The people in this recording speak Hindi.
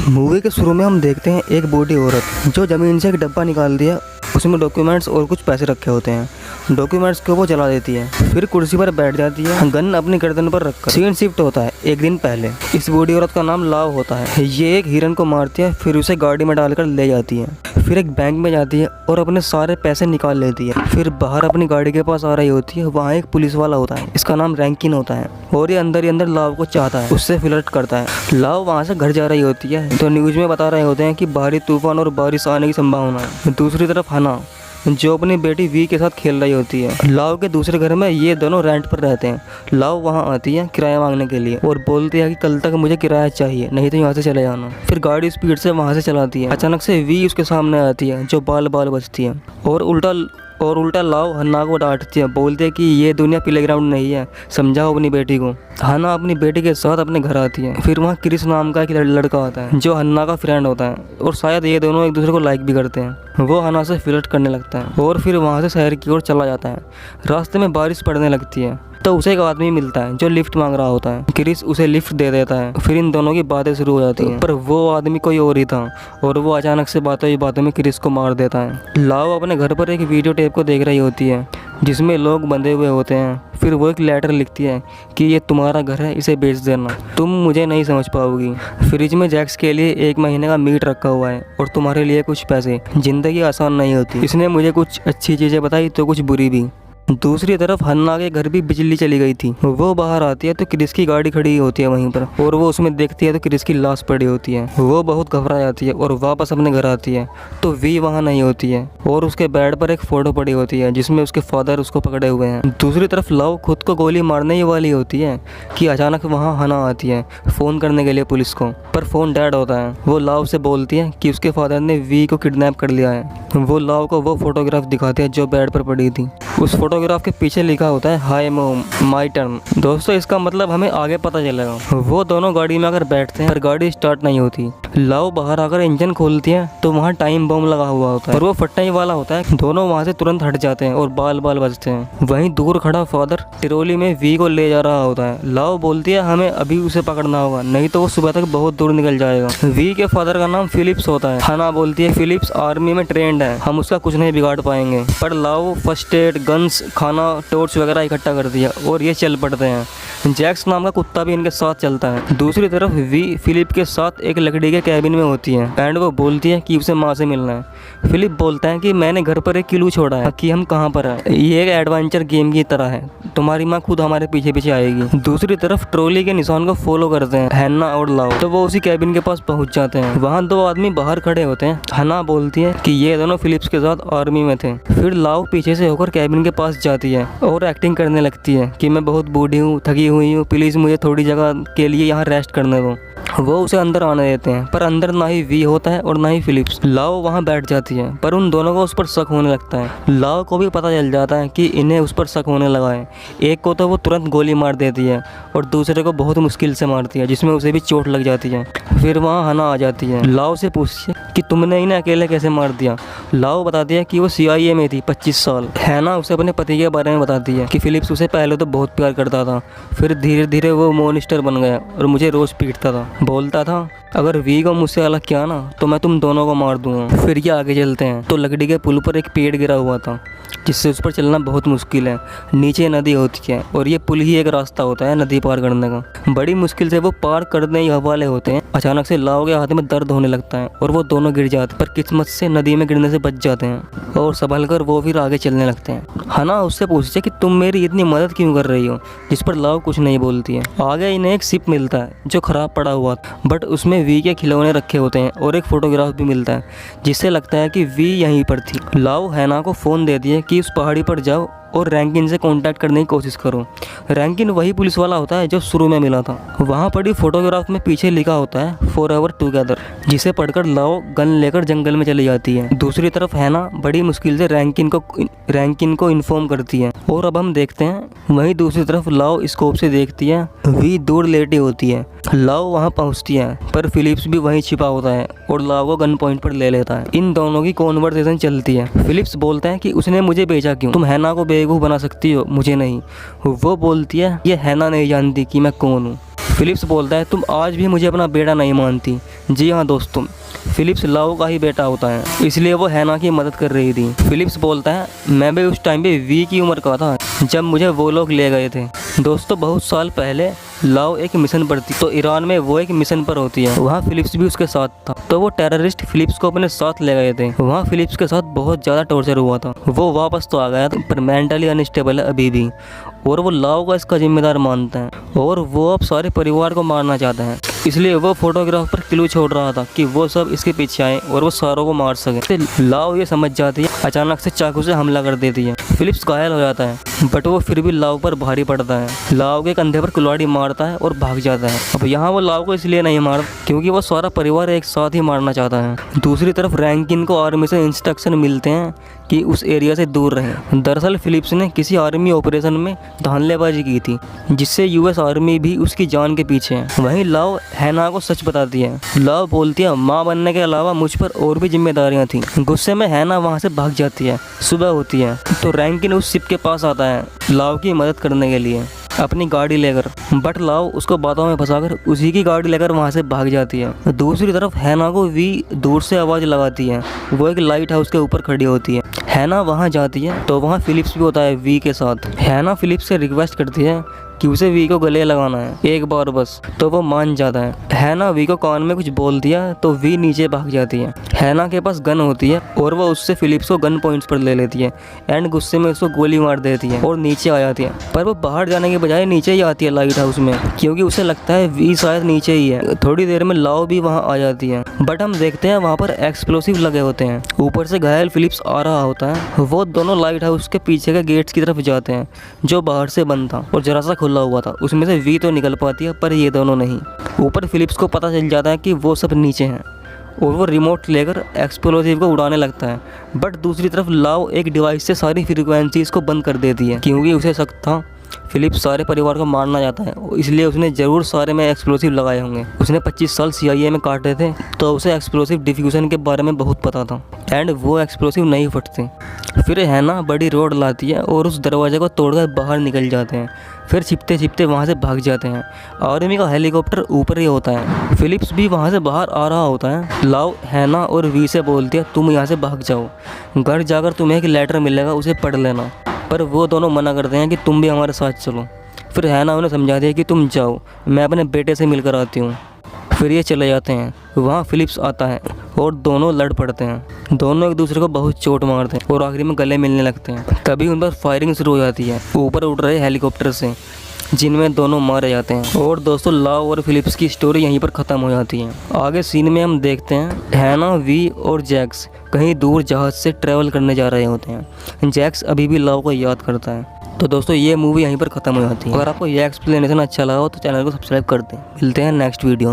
मूवी के शुरू में हम देखते हैं एक बूढ़ी औरत जो ज़मीन से एक डब्बा निकाल दिया, उसमें डॉक्यूमेंट्स और कुछ पैसे रखे होते हैं। डॉक्यूमेंट्स को वो जला देती है, फिर कुर्सी पर बैठ जाती है, गन अपनी गर्दन पर रखकर। सीन शिफ्ट होता है एक दिन पहले। इस बूढ़ी औरत का नाम लाव होता है। ये एक हिरन को मारती है, फिर उसे गाड़ी में डालकर ले जाती है। फिर एक बैंक में जाती है और अपने सारे पैसे निकाल लेती है। फिर बाहर अपनी गाड़ी के पास आ रही होती है, वहाँ एक पुलिस वाला होता है, इसका नाम रैंकिन होता है और ये अंदर ही अंदर लाव को चाहता है, उससे फ्लर्ट करता है। लाव वहाँ से घर जा रही होती है तो न्यूज़ में बता रहे होते हैं कि भारी तूफान और बारिश आने की संभावना है। दूसरी तरफ हना जो अपनी बेटी वी के साथ खेल रही होती है। लाव के दूसरे घर में ये दोनों रेंट पर रहते हैं। लाव वहाँ आती है किराया मांगने के लिए और बोलती है कि कल तक मुझे किराया चाहिए, नहीं तो यहाँ से चले जाना। फिर गाड़ी स्पीड से वहाँ से चलाती है। अचानक से वी उसके सामने आती है जो बाल बाल बचती है और उल्टा लाव हन्ना को डांटती है, बोलते है कि ये दुनिया प्लेग्राउंड नहीं है, समझाओ अपनी बेटी को। हन्ना अपनी बेटी के साथ अपने घर आती है। फिर वहाँ क्रिस नाम का एक लड़का आता है जो हन्ना का फ्रेंड होता है और शायद ये दोनों एक दूसरे को लाइक भी करते हैं। वो हन्ना से फ्लर्ट करने लगता है और फिर वहाँ से शहर की ओर चला जाता है। रास्ते में बारिश पड़ने लगती है तो उसे एक आदमी मिलता है जो लिफ्ट मांग रहा होता है। क्रिस उसे लिफ्ट दे देता है। फिर इन दोनों की बातें शुरू हो जाती हैं, पर वो आदमी कोई और ही था और वो अचानक से बातों में क्रिस को मार देता है। लाव अपने घर पर एक वीडियो टेप को देख रही होती है जिसमें लोग बंधे हुए होते हैं। फिर वो एक लेटर लिखती है कि ये तुम्हारा घर है, इसे बेच देना, तुम मुझे नहीं समझ पाओगी। फ्रिज में जैक्स के लिए 1 महीने का मीट रखा हुआ है और तुम्हारे लिए कुछ पैसे। जिंदगी आसान नहीं होती। इसने मुझे कुछ अच्छी चीज़ें बताई तो कुछ बुरी भी। दूसरी तरफ हन्ना के घर भी बिजली चली गई थी। वो बाहर आती है तो क्रिस की गाड़ी खड़ी होती है वहीं पर और वो उसमें देखती है तो क्रिस की लाश पड़ी होती है। वो बहुत घबरा जाती है और वापस अपने घर आती है तो वी वहाँ नहीं होती है और उसके बेड पर एक फोटो पड़ी होती है जिसमें उसके फादर उसको पकड़े हुए हैं। दूसरी तरफ लव खुद को गोली मारने ही वाली होती है कि अचानक वहाँ हन्ना आती है फ़ोन करने के लिए पुलिस को, पर फ़ोन डेड होता है। वो लव से बोलती है कि उसके फादर ने वी को किडनैप कर लिया है। वो लव को वो फोटोग्राफ दिखाती है जो बेड पर पड़ी थी। उस फोटोग्राफ के पीछे लिखा होता है हाय मॉम माय टर्न। दोस्तों इसका मतलब हमें आगे पता चलेगा। वो दोनों गाड़ी में आकर बैठते हैं पर गाड़ी स्टार्ट नहीं होती। लव बाहर आकर इंजन खोलती है तो वहाँ टाइम बम लगा हुआ होता है और वो फटने ही वाला होता है। दोनों वहाँ से तुरंत हट जाते हैं और बाल बाल बजते हैं। वहीं दूर खड़ा फादर ट्रॉली में वी को ले जा रहा होता है। लव बोलती है हमें अभी उसे पकड़ना होगा, नहीं तो वो सुबह तक बहुत दूर निकल जाएगा। वी के फादर का नाम फिलिप्स होता है। हन्ना बोलती है फिलिप्स आर्मी में ट्रेंड है, हम उसका कुछ नहीं बिगाड़ पाएंगे। पर लव फर्स्ट एड, गन्स, खाना, टॉर्च वगैरह इकट्ठा कर दिया और ये चल पड़ते हैं। जैक्स नाम का कुत्ता भी इनके साथ चलता है। दूसरी तरफ वी फिलिप के साथ एक लकड़ी के कैबिन में होती है एंड वो बोलती है कि उसे माँ से मिलना है। फिलिप बोलता है कि मैंने घर पर एक क्लू छोड़ा है कि हम कहाँ पर हैं। ये एक एडवेंचर गेम की तरह है, तुम्हारी माँ खुद हमारे पीछे पीछे आएगी। दूसरी तरफ ट्रॉली के निशान को फॉलो करते हैं हन्ना और लाव, तो वो उसी कैबिन के पास पहुँच जाते हैं। वहाँ 2 आदमी बाहर खड़े होते हैं। हन्ना बोलती है कि ये दोनों फिलिप्स के साथ आर्मी में थे। फिर लाव पीछे से होकर कैबिन के पास जाती है और एक्टिंग करने लगती है कि मैं बहुत बूढ़ी हूँ, थकी हुई हूँ, प्लीज़ मुझे थोड़ी जगह के लिए यहाँ रेस्ट करने दो। वो उसे अंदर आने देते हैं पर अंदर ना ही वी होता है और ना ही फिलिप्स। लाव वहाँ बैठ जाती है पर उन दोनों को उस पर शक होने लगता है। लाव को भी पता चल जाता है कि इन्हें उस पर शक होने लगा है। एक को तो वो तुरंत गोली मार देती है और दूसरे को बहुत मुश्किल से मारती है जिसमें उसे भी चोट लग जाती है। फिर वहाँ हन्ना आ जाती है। लाव से पूछती है कि तुमने इन्हें अकेले कैसे मार दिया। लाव बताती है कि वो CIA में थी 25 साल। हन्ना उसे अपने पति के बारे में बताती है कि फिलिप्स उसे पहले तो बहुत प्यार करता था, फिर धीरे धीरे वो मॉन्स्टर बन गया और मुझे रोज़ पीटता था। बोलता था अगर वी को मुझसे अलग किया ना तो मैं तुम दोनों को मार दूंगा। फिर ये आगे चलते हैं तो लकड़ी के पुल पर एक पेड़ गिरा हुआ था जिससे उस पर चलना बहुत मुश्किल है। नीचे नदी होती है और ये पुल ही एक रास्ता होता है नदी पार करने का। बड़ी मुश्किल से वो पार करने ही हवाले होते हैं। अचानक से लाव के हाथ में दर्द होने लगता है और वो दोनों गिर जाते हैं, पर किस्मत से नदी में गिरने से बच जाते हैं और संभल कर वो फिर आगे चलने लगते हैं। हन्ना उससे पूछती है कि तुम मेरी इतनी मदद क्यों कर रही हो, जिस पर लाव कुछ नहीं बोलती है। आगे इन्हें एक शिप मिलता है जो खराब पड़ा हुआ था बट उसमें वी के खिलौने रखे होते हैं और एक फोटोग्राफ भी मिलता है जिससे लगता है कि वी यहीं पर थी। लाव हन्ना को फ़ोन देती है कि उस पहाड़ी पर जाओ और रैंकिन से कांटेक्ट करने की कोशिश करो। रैंकिन वही पुलिस वाला होता है जो शुरू में मिला था। वहाँ पड़ी फोटोग्राफ में पीछे लिखा होता है फॉरएवर टुगेदर, जिसे पढ़कर लाव गन लेकर जंगल में चली जाती है। दूसरी तरफ हन्ना बड़ी मुश्किल से रैंकिन को इन्फॉर्म करती है और अब हम देखते हैं वहीं दूसरी तरफ लाव स्कोप से देखती है वी दूर लेटी होती है। लाव वहाँ पहुँचती है पर फिलिप्स भी वहीं छिपा होता है और लाव को गन पॉइंट पर ले लेता है। इन दोनों की कॉन्वर्सेशन चलती है। फिलिप्स बोलता है कि उसने मुझे भेजा क्यों, तुम हन्ना को बेवकूफ़ बना सकती हो, मुझे नहीं। वो बोलती है ये हन्ना नहीं जानती कि मैं कौन हूँ। फिलिप्स बोलता है तुम आज भी मुझे अपना बेटा नहीं मानती। जी हाँ दोस्तों, फिलिप्स लाओ का ही बेटा होता है, इसलिए वो हैना की मदद कर रही थी। फिलिप्स बोलता है मैं भी उस टाइम पे वी की उम्र का था जब मुझे वो लोग ले गए थे। दोस्तों बहुत साल पहले लाओ एक मिशन पर थी, तो ईरान में वो एक मिशन पर होती है, वहाँ फिलिप्स भी उसके साथ था। तो वो टेररिस्ट फिलिप्स को अपने साथ ले गए थे। वहाँ फिलिप्स के साथ बहुत ज़्यादा टॉर्चर हुआ था। वो वापस तो आ गया था पर मेंटली अनस्टेबल है अभी भी, और वो लाओ का इसका जिम्मेदार मानता है और वो अब सारे परिवार को मारना चाहता है। इसलिए वो फोटोग्राफ पर क्लू छोड़ रहा था कि वो सब इसके पीछे आए और वो सारों को मार सके। लाओ ये समझ जाती है, अचानक से चाकू से हमला कर देती है। फिलिप्स घायल हो जाता है बट वो फिर भी लाओ पर भारी पड़ता है। लाओ के कंधे पर कुल्हाड़ी मारता है और भाग जाता है। अब यहाँ वो लाओ को इसलिए नहीं मारता क्योंकि वो सारा परिवार एक साथ ही मारना चाहता है। दूसरी तरफ रैंकिन को आर्मी से इंस्ट्रक्शन मिलते हैं कि उस एरिया से दूर रहें। दरअसल फिलिप्स ने किसी आर्मी ऑपरेशन में धांधलेबाजी की थी जिससे यूएस आर्मी भी उसकी जान के पीछे है। वहीं लाओ हैना को सच बताती है। लाओ बोलती है माँ बनने के अलावा मुझ पर और भी जिम्मेदारियां थी। गुस्से में हैना वहाँ से भाग जाती है। सुबह होती है तो रैंकिन उस शिप के पास आता है लाओ की मदद करने के लिए अपनी गाड़ी लेकर, बट लाओ उसको बातों में फंसाकर उसी की गाड़ी लेकर वहाँ से भाग जाती है। दूसरी तरफ हैना को वी दूर से आवाज़ लगाती है। वो एक लाइट हाउस के ऊपर खड़ी होती है। हैना वहाँ जाती है तो वहाँ फिलिप्स भी होता है वी के साथ। हैना फिलिप्स से रिक्वेस्ट करती है कि उसे वी को गले लगाना है एक बार बस, तो वो मान जाता है। हैना वी को कान में कुछ बोल दिया तो वी नीचे भाग जाती है। हैना के पास गन होती है और वो उससे फिलिप्स को गन पॉइंट्स पर ले लेती है एंड गुस्से में उसको गोली मार देती है और नीचे आ जाती है। पर वो बाहर जाने के बजाय नीचे ही आती है लाइट हाउस में, क्योंकि उसे लगता है वी शायद नीचे ही है। थोड़ी देर में लाओ भी वहाँ आ जाती है बट हम देखते हैं वहाँ पर एक्सप्लोसिव लगे होते हैं। ऊपर से घायल फिलिप्स आ रहा होता है। वो दोनों लाइट हाउस के पीछे के गेट्स की तरफ जाते हैं जो बाहर से बंद था और जरा सा खुला हुआ था। उसमें से वी तो निकल पाती है पर ये दोनों नहीं। ऊपर फिलिप्स को पता चल जाता है कि वो सब नीचे हैं और वो रिमोट लेकर एक्सप्लोसिव को उड़ाने लगता है। बट दूसरी तरफ लाओ एक डिवाइस से सारी फ्रीक्वेंसीज को बंद कर देती है क्योंकि उसे शक था फिलिप्स सारे परिवार को मारना चाहता है, इसलिए उसने ज़रूर सारे में एक्सप्लोसिव लगाए होंगे। उसने 25 साल CIA में काटे थे तो उसे एक्सप्लोसिव डिफ्यूज़न के बारे में बहुत पता था एंड वो एक्सप्लोसिव नहीं फटते। फिर हैना बड़ी रोड लाती है और उस दरवाजे को तोड़कर बाहर निकल जाते हैं। फिर छिपते छिपते वहाँ से भाग जाते हैं। आर्मी का हेलीकॉप्टर ऊपर ही होता है। फिलिप्स भी वहाँ से बाहर आ रहा होता है। लाओ हैना और वी से बोलती है तुम यहाँ से भाग जाओ, घर जाकर तुम्हें एक लेटर मिलेगा उसे पढ़ लेना। पर वो दोनों मना करते हैं कि तुम भी हमारे साथ चलो। फिर हैना उन्हें समझाती है कि तुम जाओ, मैं अपने बेटे से मिलकर आती हूँ। फिर ये चले जाते हैं। वहाँ फिलिप्स आता है और दोनों लड़ पड़ते हैं। दोनों एक दूसरे को बहुत चोट मारते हैं और आखिरी में गले मिलने लगते हैं। तभी उन पर फायरिंग शुरू हो जाती है ऊपर उड़ रहे हेलीकॉप्टर से, जिनमें दोनों मारे जाते हैं। और दोस्तों लाओ और फिलिप्स की स्टोरी यहीं पर ख़त्म हो जाती है। आगे सीन में हम देखते हैं हैना, वी और जैक्स कहीं दूर जहाज़ से ट्रैवल करने जा रहे होते हैं। जैक्स अभी भी लाओ को याद करता है। तो दोस्तों ये मूवी यहीं पर ख़त्म हो जाती है। अगर आपको ये एक्सप्लेनेशन अच्छा लगा हो तो चैनल को सब्सक्राइब कर दें। मिलते हैं नेक्स्ट वीडियो।